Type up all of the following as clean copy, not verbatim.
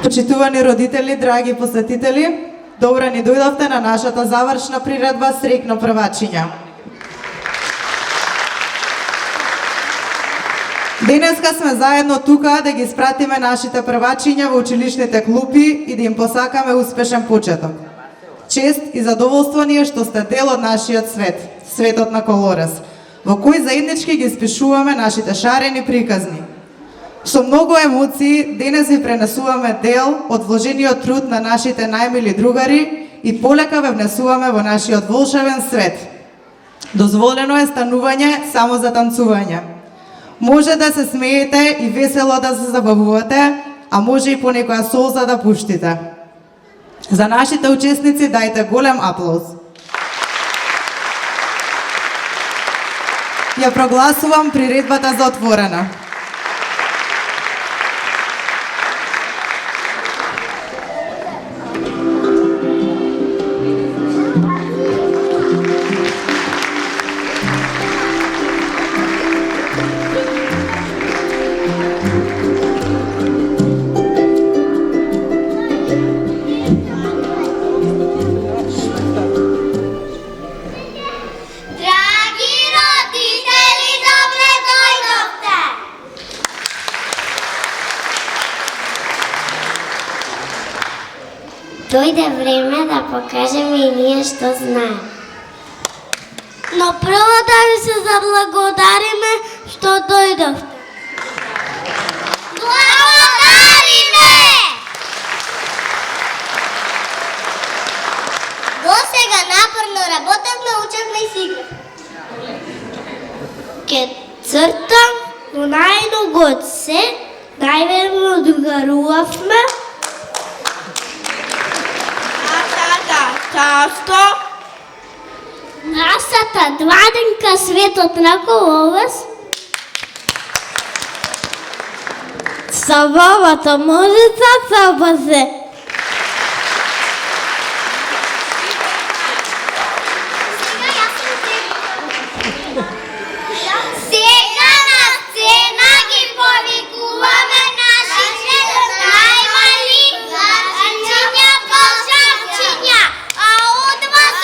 Почитувани родители, драги посетители, добро ни дојдовте на нашата завршна приредба Среќно првачиња. Денеска сме заедно тука да ги спратиме нашите првачиња во училишните клупи и да им посакаме успешен почеток. Чест и задоволство ни е што сте дел од нашиот свет, светот на Колорес, во кој заеднички ги спишуваме нашите шарени приказни. Со многу емоции, денес ви пренесуваме дел од вложениот труд на нашите најмили другари и полека ве внесуваме во нашиот волшебен свет. Дозволено е станување само за танцување. Може да се смеете и весело да се забавувате, а може и понекоја солза да пуштите. За нашите учесници дајте голем аплауз. Ја прогласувам приредбата за отворена. Дојде време да покажеме и ние што знаеме. Но прво да ви се заблагодариме што дојдовте. Благодариме! До сега напорно работевме, учевме и си играме. Ке цртам, но најмногу од се, најверно другарувавме. Тасто. Нашата дваденка светот на Колорес. Сабавата можеца сабазе. Сега на сцена ги повикуваме нашите најмали гласачиња, волшебчиња.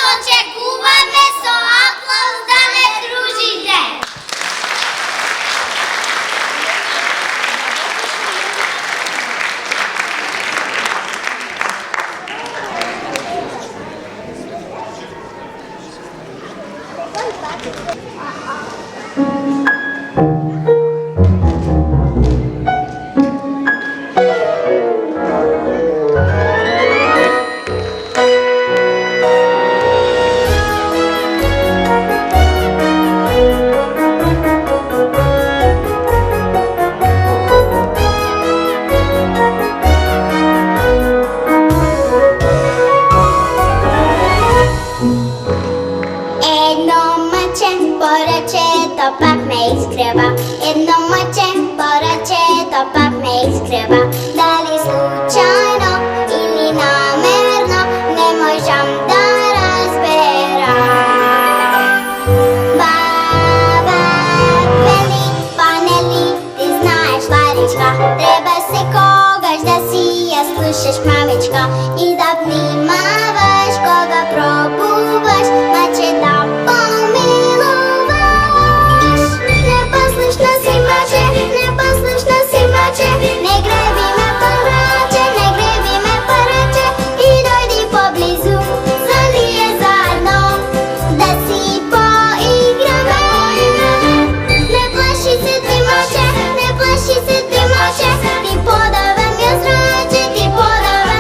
Очекуваме со аплауз да ме дружите. Едно мъче поръчето пак ме изкрева. Дали случайно или намерно, не можам да разбера. Баба вели, панели, ти знаеш, Варичка, треба секогаш да си я слушаш, мамичка, и да внимаваш кога пробуваш мъчета помилуваш. Непослушна си мъче, непослушна си мъче, не греби ме параче, не греби ме параче, и дойди поблизу, за ние заедно да си поиграме. Не плаши се ти мъче, не плаши се ти мъче, ти подавам я зраче, ти подавам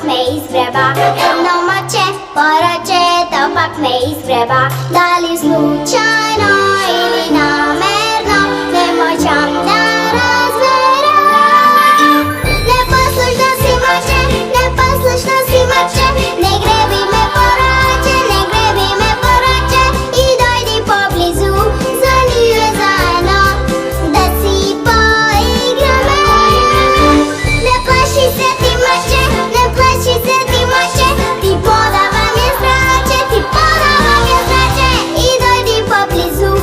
ме изгреба. Едно мъче поръче, то пак ме изгреба. Дали случайно или намерно, не можам да разбера. Непослушно си мъче, непослушно си мъче, не греби ме поръче, не греби ме поръче и дойди поблизу, за ние заедно да си поиграме. Не плаши се ти мъче, не плаши се ти мъче, ти подавам я зраче, ти подавам я зраче и дойди поблизу,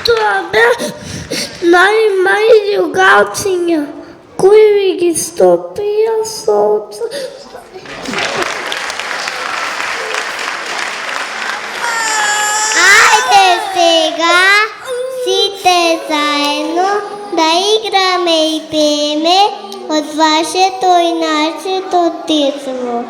Тоа беа најмај другарчиња, кои ви ги стопија со оца. Ајде сега, сите заедно, да играме и пееме од вашето и нашето детство.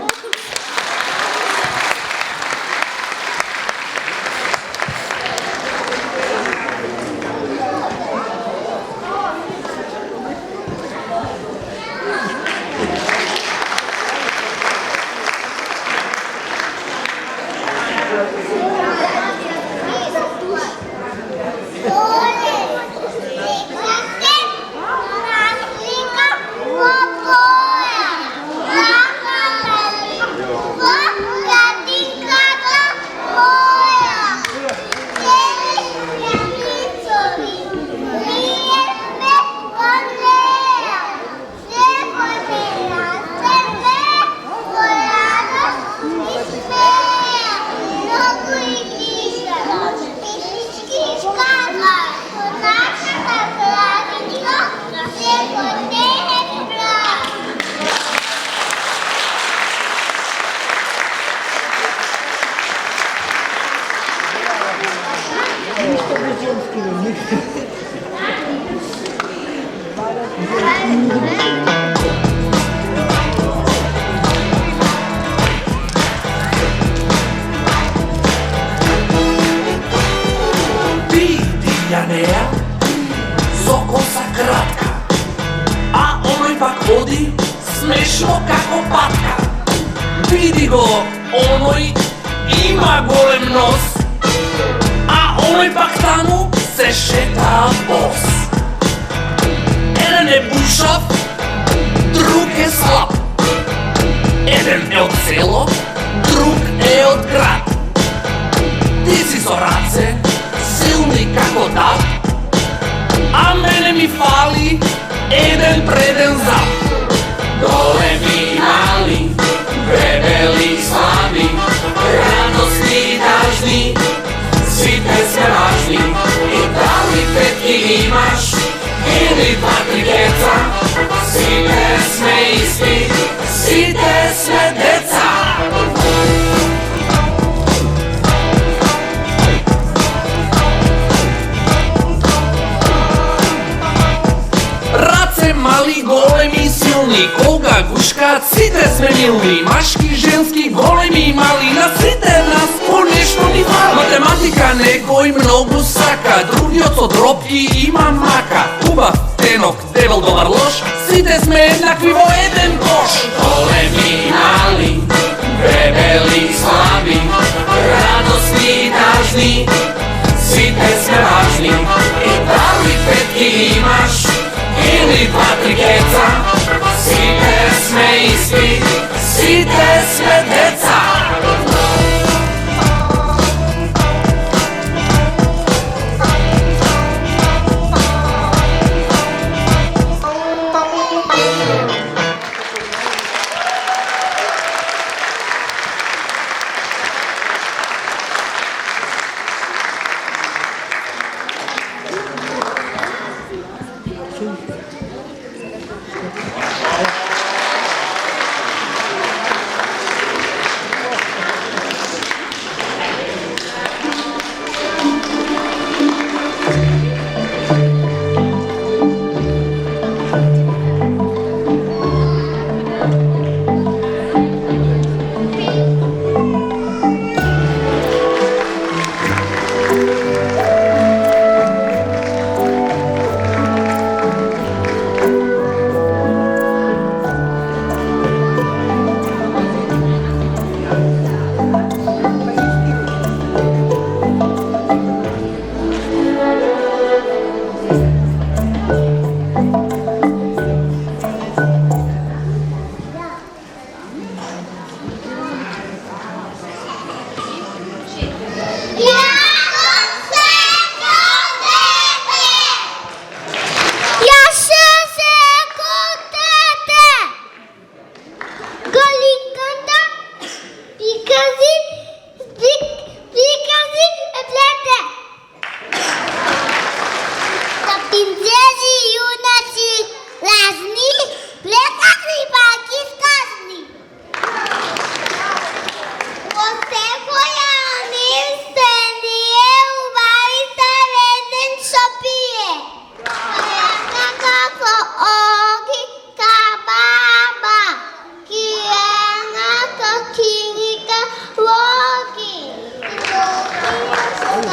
Janea, со коса кратка, а оној пак ходи смешно како патка. Види го, оној има голем нос, а оној пак таму се шета бос. Еден е бушав, друг е слаб, еден е од село, друг е од град. Ти си со раце силни како дав, а мене ми фали еден преден зад. Големи и мали, дебели и слаби, радосни и тажни, сите сме важни. И дали петки имаш, или два-три кеца, сите сме исти, сите сме деца. Мали, големи, силни, кога гушкаат сите сме милни. Машки, женски, големи и мали, на сите нас по нешто ни фали. Математика некој многу сака, другиот со дропки има мака. Убав, тенок, дебел, добар, лош, сите сме еднакви во еден кош. Големи и мали, дебели и слаби, радосни и тажни, сите сме важни. И дали петки имаш, или два-три кеца, сите сме исти, сите сме деца.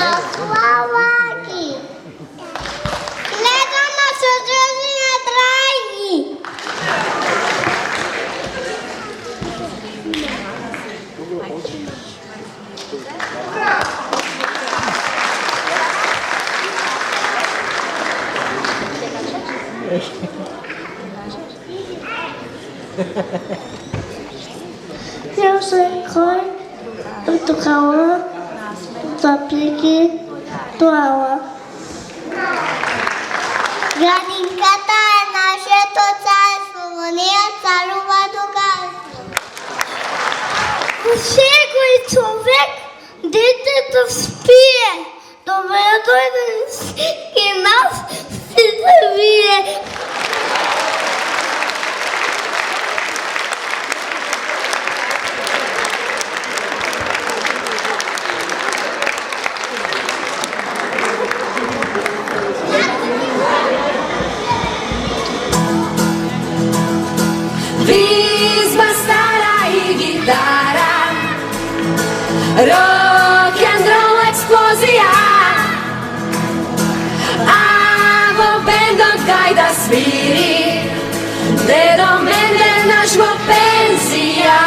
на Словаки. Гледано со Джозина Драги. Eu sei coi, tu kawa, tu pliki, tu awa. Градинката е нашето царство, ние царува тогава. Всекој човек, детето спие, добре дойде и нас си да вие. Vizba stara i gitara, rock and roll eksplozija, a vo bendot gajda sviri, dedo mene naš vo penzija.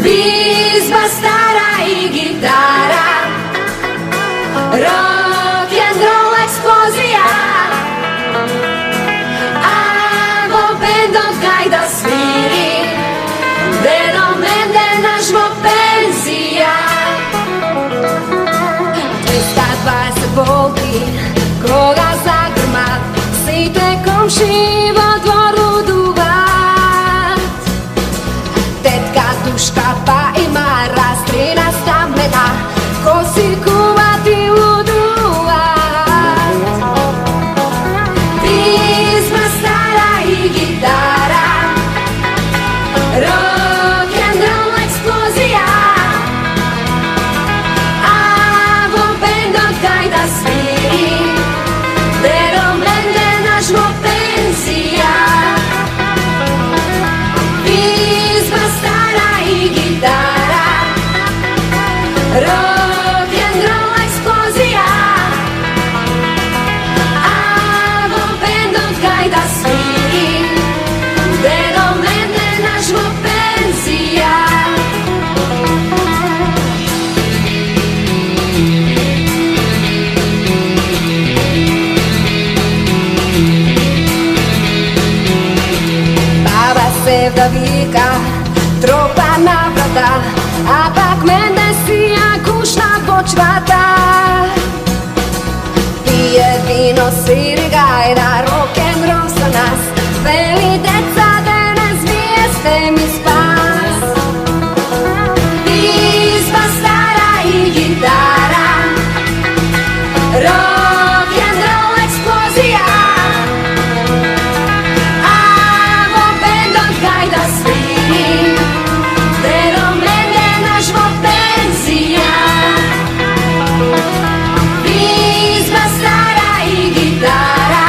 Vizba stara i gitara, rock and roll eksplozija, bendot gajda sviri, dedo mene naš vo penzija. 220 volti, koga zagrma, site komši vo dvoru duvat. Tetka Duška pa ima raz 13 meta, ko si kuvati u duvat. Vizma stara i gitara, rock and roll eksplozija, a vo bendot gajda sviri, dedo mene naš vo penzija. Vizma stara i gitara, rock and roll eksplozija, a vo bendot gajda sviri, dedo mene naš vo penzija. Baba se vdavika, tropa na vrata, a pak mene sija kušna počvata. Pije vino, sviri gajda, rock and roll sa nas, veli deca danas vijeste mi spas. Vizba stara i gitara, rock and roll eksplozija, a vo bendot gajda sviri, dedo mene naš vo penzija. Vizba stara i gitara,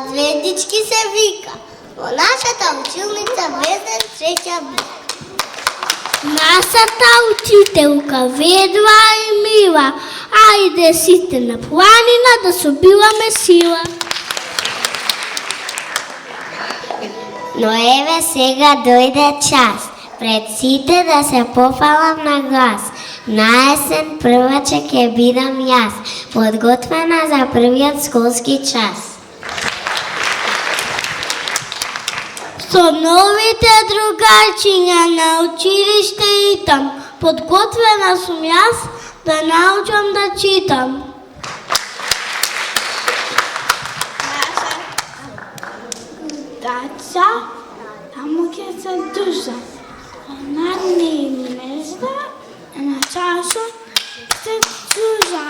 звездички се вика. Во нашата училница везен среќа вика. Нашата учителка ведва и мила, ајде сите на планина да собиваме сила. Но еве сега дојде час, пред сите да се пофалам на глас. На есен прваче ќе бидам јас, подготвена за првиот школски час. Со новите другарчиња на училиште итам, подготвена сум јас да научам да читам. Даца, таму ќе се дужа, она не мезда, на чаша се чужа.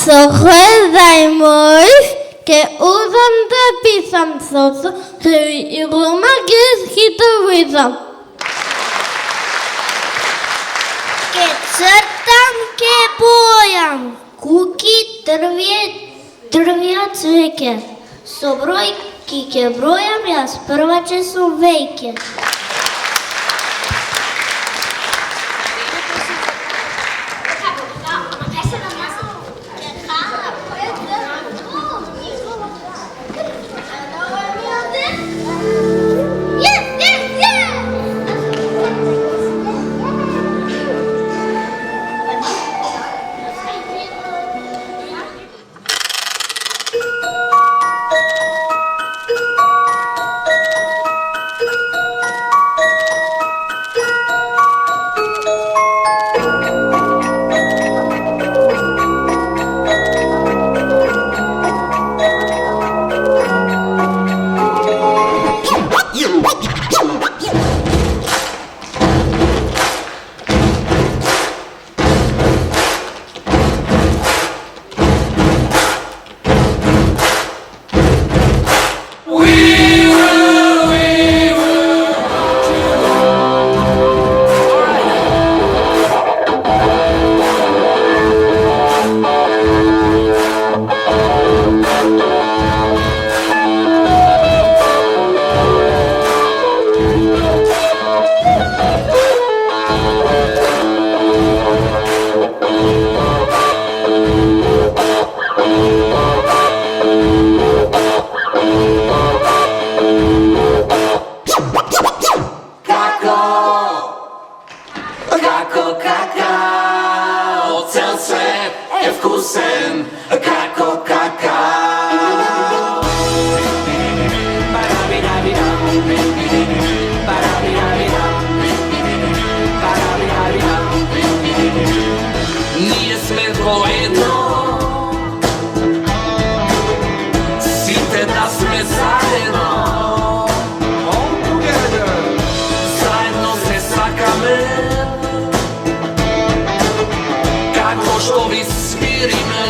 Со хвездај мој, ке узам да писам сосо, и рума ги хитовизам. Ке цртам, ке бојам, куки, дрвија цвеќе. Со бројки ке бројам, јас прваче сум веќе. Što vi svirime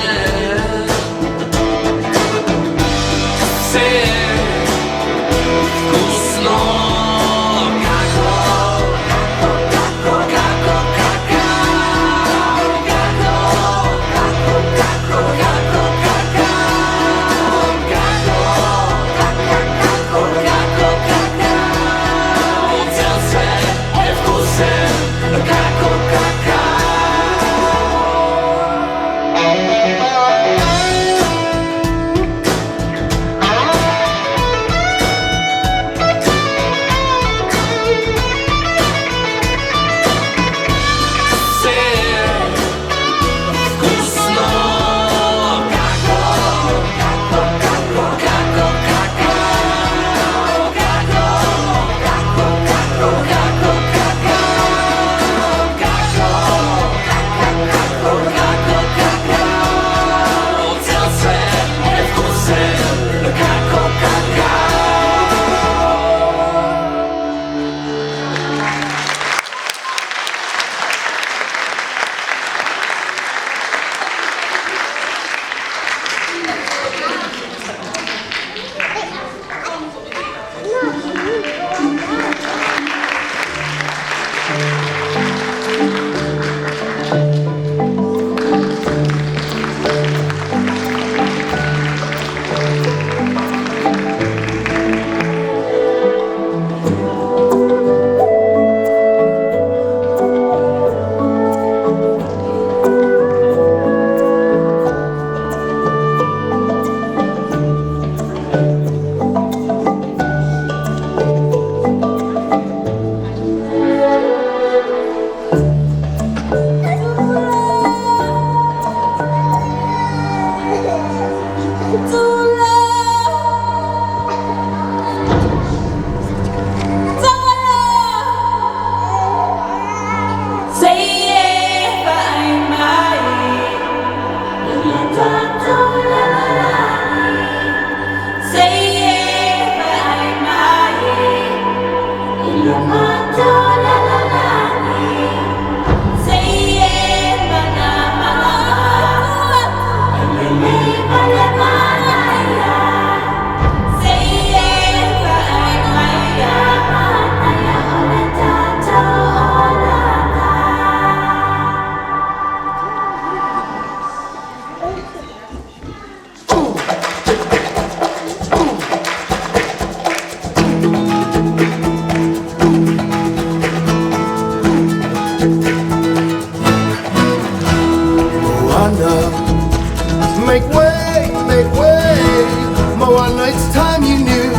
Make way, make way. Moana, it's time you knew.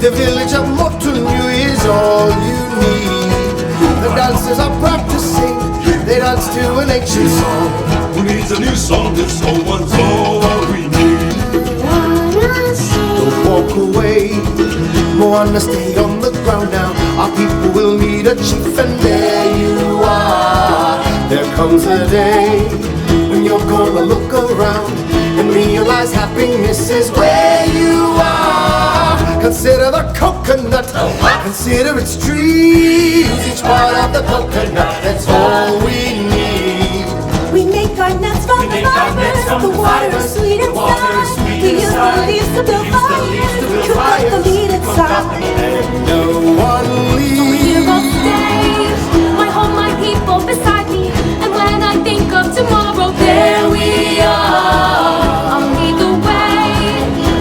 The village of Motunui is all you need. The dancers are practicing. They dance to an ancient song. Who needs a new song? This old one's all we need. Don't walk away. Moana, stay on the ground now. Our people will need a chief, and there you are. There comes a day when you're gonna look around and realize happiness is where you are. Consider the coconut, consider its trees. Each part of the coconut, that's all we need. We make our nets from the fibers. The water is sweet inside. We use the leaves to build fires. Cook up the meat inside. And no one leaves. Here I'll stay. My home, my people beside me. And when I think of tomorrow, there we are. I'll lead the way.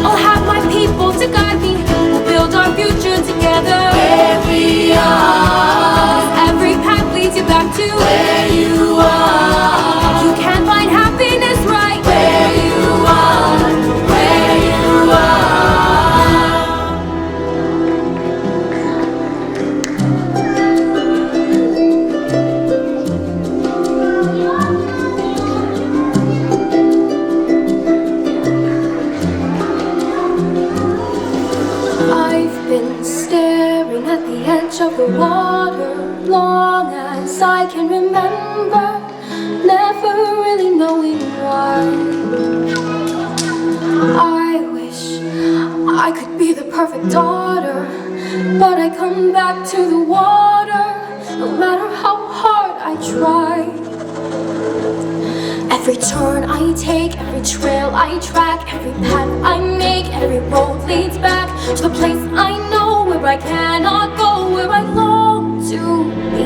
I'll have my people to guide me. We'll build our future together. Where we are. Every path leads you back to where you are. You can find happiness right where you are. Where you are. I've been staring at the edge of the water long as I can remember, never really knowing why. I wish I could be the perfect daughter, but I come back to the water no matter how hard I try. Every turn I take, every trail I track, every path I make, every road leads back to the place I know where I cannot go, where I long to be.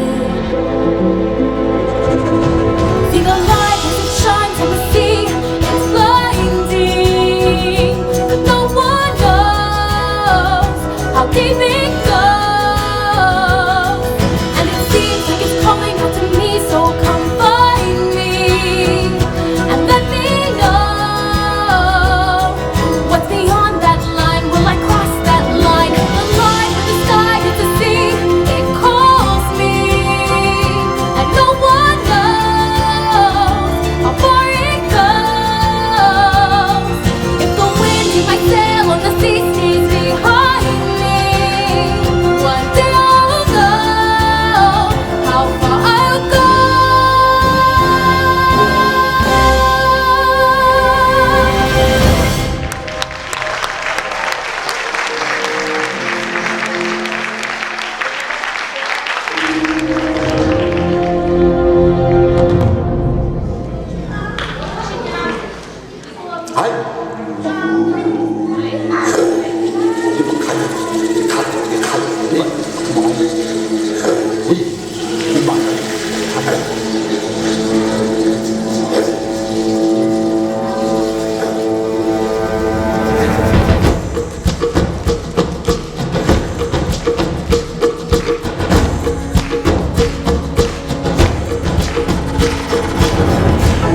See the light as it shines on the sea, it's blinding, but no one knows how deep it goes. And it seems like it's calling out to me, so come find me. And let me know what's beyond that line. Will I cross that line? The line with the sky is the sea. It calls me, and no one knows how far it goes. If the wind in my sail on the sea stays behind me, one day I'll know how far I'll go.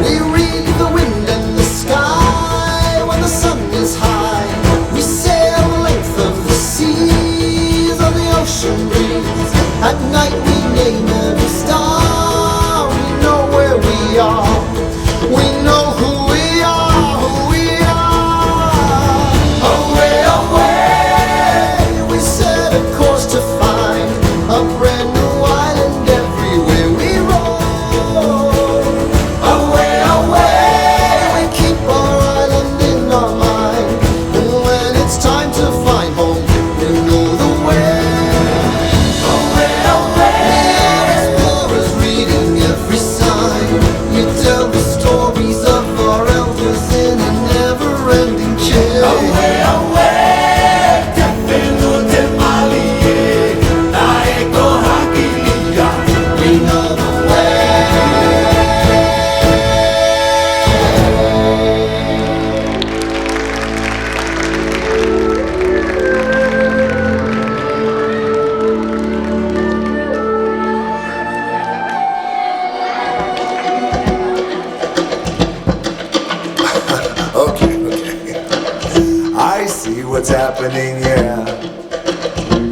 We read the wind and the sky what's happening, yeah.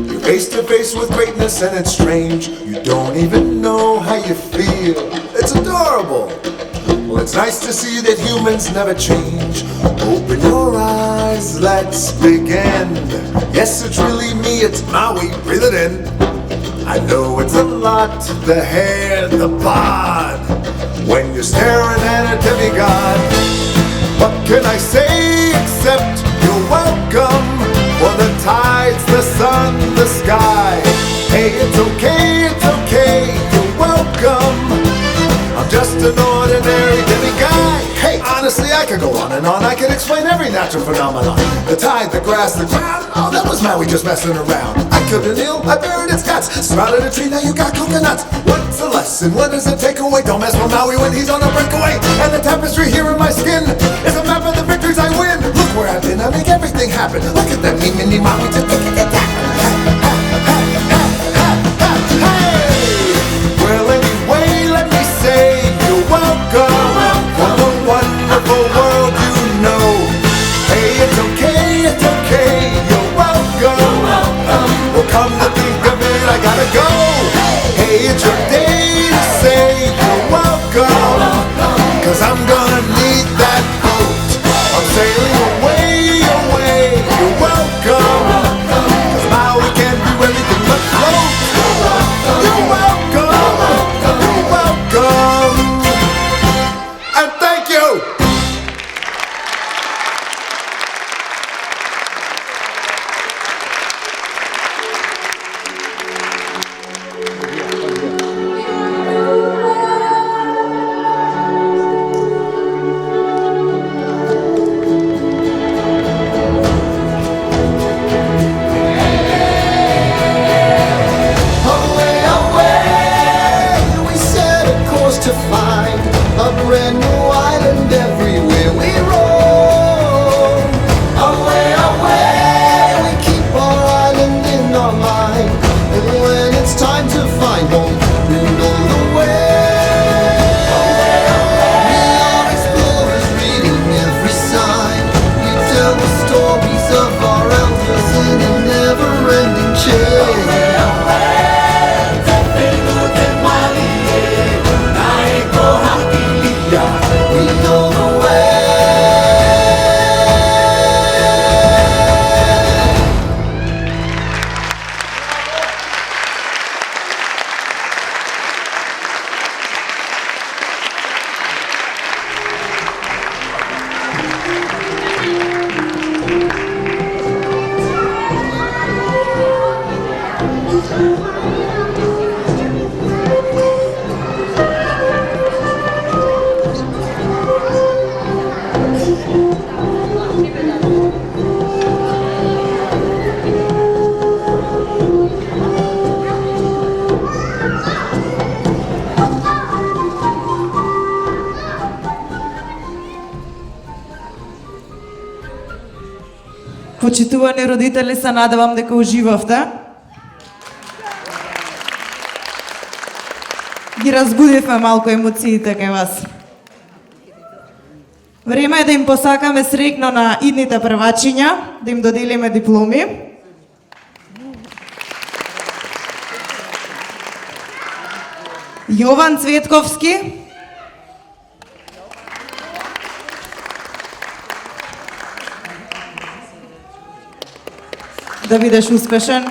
You're face to face with greatness and it's strange. You don't even know how you feel. It's adorable. Well, it's nice to see that humans never change. Open your eyes, let's begin. Yes, it's really me, it's Maui, breathe it in. I know it's a lot, the hair, the bod, when you're staring at a demigod. What can I say except you're welcome? For the tides, the sun, the sky. Hey, it's okay, you're welcome. I'm just an ordinary demiguy. Hey, honestly, I could go on and on. I could explain every natural phenomenon. The tide, the grass, the ground. Oh, that was Maui just messing around. I killed an eel, I buried its guts. Sprouted a tree, now you got coconuts. What's the lesson? What does it take away? Don't mess with Maui when he's on a breakaway. And the tapestry here in my skin is a map of the victories I win. Look where I've been, I make everything happen. Look at that me, mini Maui, just making it happen. Well, anyway, let me say you're welcome. What a wonderful world you know. Hey, it's okay, you're welcome. Well, come to think of it, I gotta go. Hey, it's your day to say you're welcome. Cause I'm gonna need that boat. I'm sailing away, you're welcome. Cause Maui can't do anything but float. You're welcome. And thank you. Away, away, we set a course to find a brand new island everywhere we roam. Away, away, we keep our island in our mind, and when it's time to find home, we know the way. We are explorers reading every sign. We tell the stories of our elders in a never-ending chain. We know the way. Почитувани родители, се надевам дека уживавте. Ги разбудивме малку емоциите кај вас. Време е да им посакаме среќно на идните првачиња, да им доделиме дипломи. Јован Цветковски, да бидеш успешен.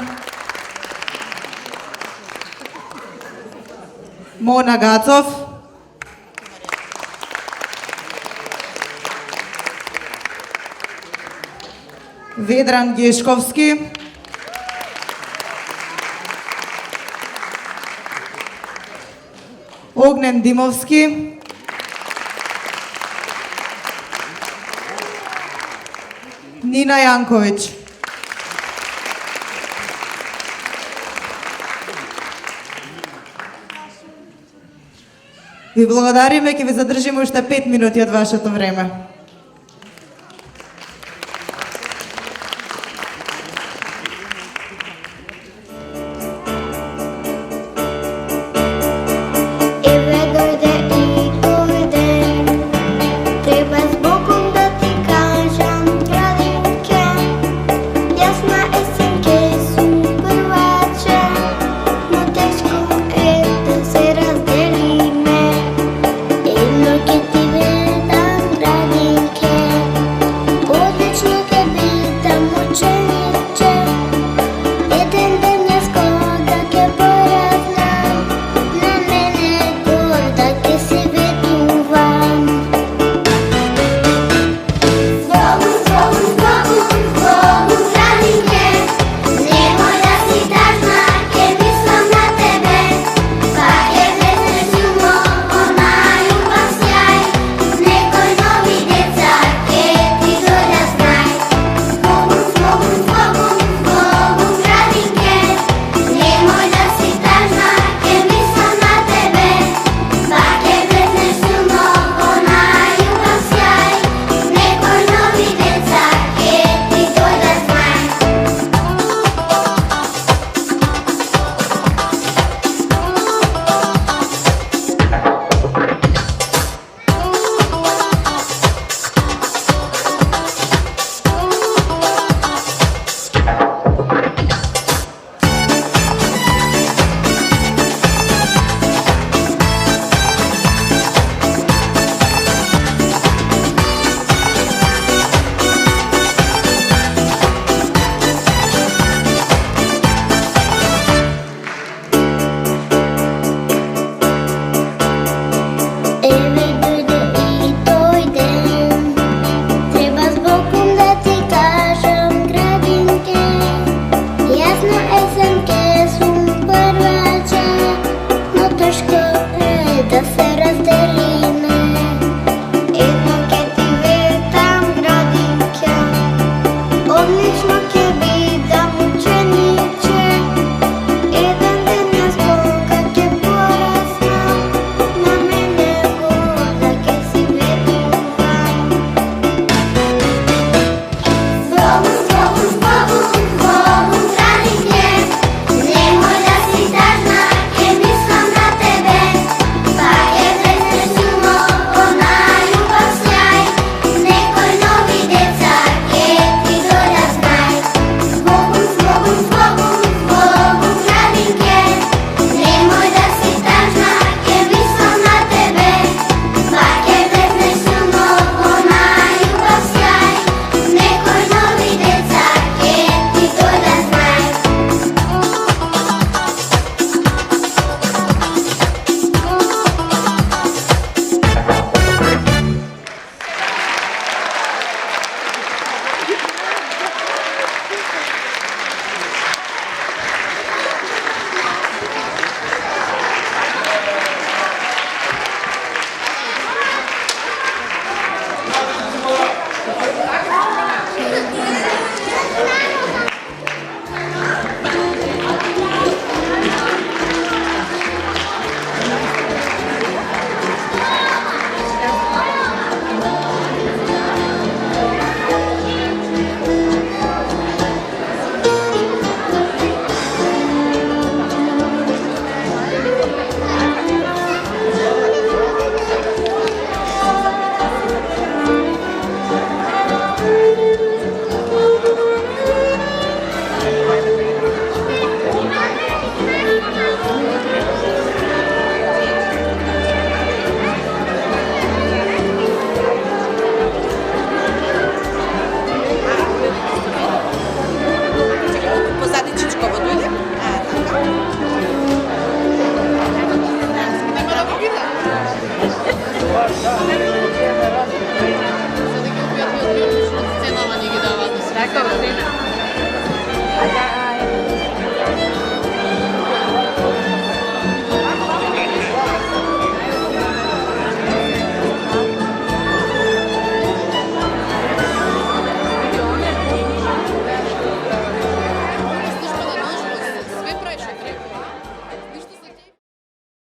Мона Гацов, Ведран Гешковски, Огнен Димовски, Нина Јанковиќ. Ви благодариме, ќе ви задржиме уште 5 минути од вашето време.